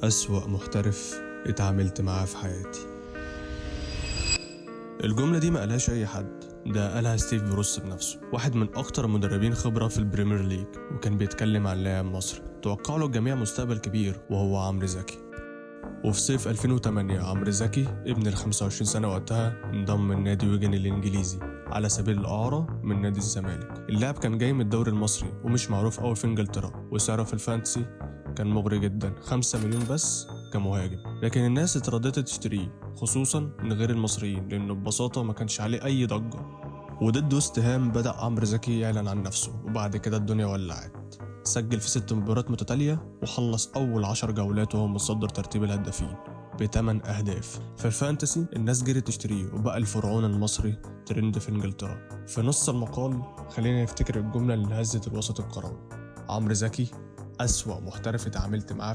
أسوأ محترف اتعاملت معاه في حياتي. الجملة دي ما قالهاش أي حد، ده قالها ستيف بروس بنفسه، واحد من أكتر المدربين خبرة في البريمير ليج، وكان بيتكلم عن لاعب مصري توقع له الجميع مستقبل كبير وهو عمرو زكي. وفي صيف 2008 عمرو زكي ابن ال 25 سنة وقتها انضم من نادي ويجن الإنجليزي على سبيل الإعارة من نادي الزمالك. اللاعب كان جاي من الدوري المصري ومش معروف أوي في إنجلترا، وسعره في الفانتسي كان مغري جدا، 5 مليون بس كمهاجم. لكن الناس اترددت تشتريه خصوصا من غير المصريين لأنه ببساطة ما كانش عليه أي ضجة. وضده وست هام بدأ عمرو زكي يعلن عن نفسه، وبعد كده الدنيا ولعت. سجل في 6 مباريات متتالية وخلص أول 10 جولات وهو متصدر ترتيب الهدافين ب8 أهداف. في الفانتسي الناس جرت تشتريه وبقى الفرعون المصري ترند في إنجلترا. في نص المقال خلينا نفتكر الجملة اللي هزت الوسط الكروي: عمرو زكي أسوأ محترف اتعاملت معاه